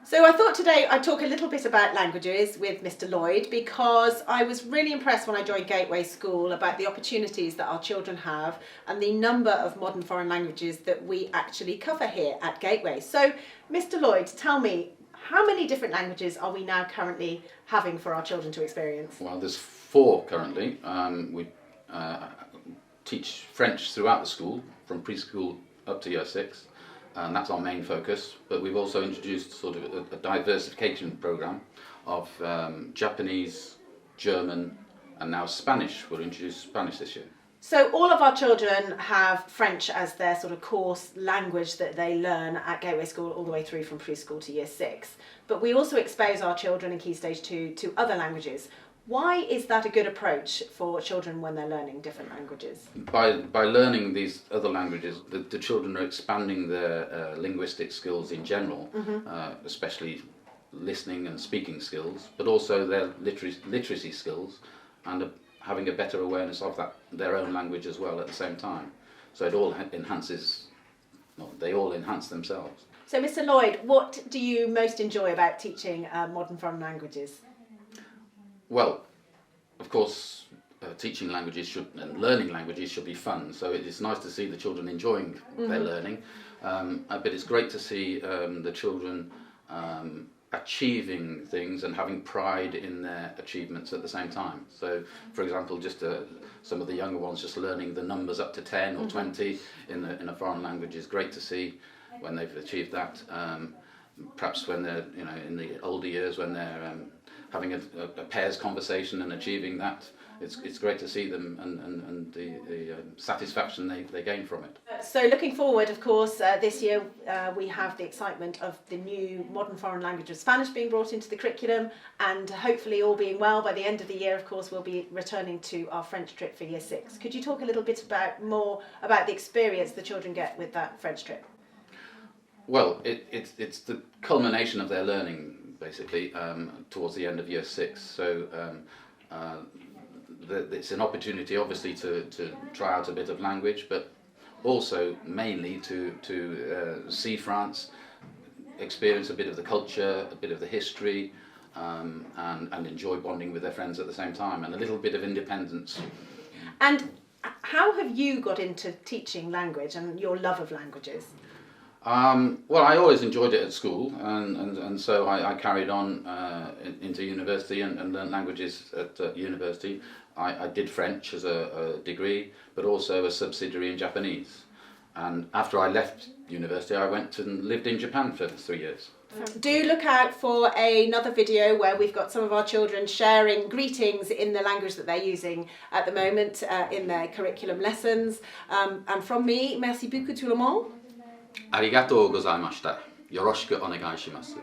So I thought today I'd talk a little bit about languages with Mr. Lloyd because I was really impressed when I joined Gateway School about the opportunities that our children have and the number of modern foreign languages that we actually cover here at Gateway. So Mr. Lloyd, tell me, how many different languages are we now currently having for our children to experience? Well, there's 4 currently. We teach French throughout the school, from preschool up to year 6. And that's our main focus, but we've also introduced sort of a diversification program of Japanese, German, and now Spanish. We'll introduce Spanish this year. So all of our children have French as their sort of course language that they learn at Gateway School all the way through from preschool to year 6. But we also expose our children in Key Stage 2 to other languages. Why is that a good approach for children when they're learning different languages? By learning these other languages, the children are expanding their linguistic skills in general, especially listening and speaking skills, but also their literacy skills, and having a better awareness of their own language as well at the same time. So it all enhances, they all enhance themselves. So Mr. Lloyd, what do you most enjoy about teaching modern foreign languages? Well, of course, teaching languages and learning languages should be fun. So it is nice to see the children enjoying their learning, but it's great to see the children achieving things and having pride in their achievements at the same time. So, for example, just some of the younger ones just learning the numbers up to 10 or 20 in a foreign language is great to see when they've achieved that. Perhaps when they're in the older years when they're having a pairs conversation and achieving that, it's great to see them and the satisfaction they gain from it. So looking forward, of course, this year we have the excitement of the new modern foreign language of Spanish being brought into the curriculum, and hopefully, all being well, by the end of the year, of course, we'll be returning to our French trip for year 6. Could you talk a little bit more about the experience the children get with that French trip? Well, it's the culmination of their learning, basically, towards the end of year 6. So it's an opportunity, obviously, to try out a bit of language, but also mainly to see France, experience a bit of the culture, a bit of the history, and enjoy bonding with their friends at the same time, and a little bit of independence. And how have you got into teaching language and your love of languages? Well, I always enjoyed it at school, and so I carried on into university and learned languages at university. I did French as a degree, but also a subsidiary in Japanese. And after I left university, I went and lived in Japan for 3 years. Do look out for another video where we've got some of our children sharing greetings in the language that they're using at the moment in their curriculum lessons. And from me, merci beaucoup tout le monde. ありがとうございました。よろしくお願いします。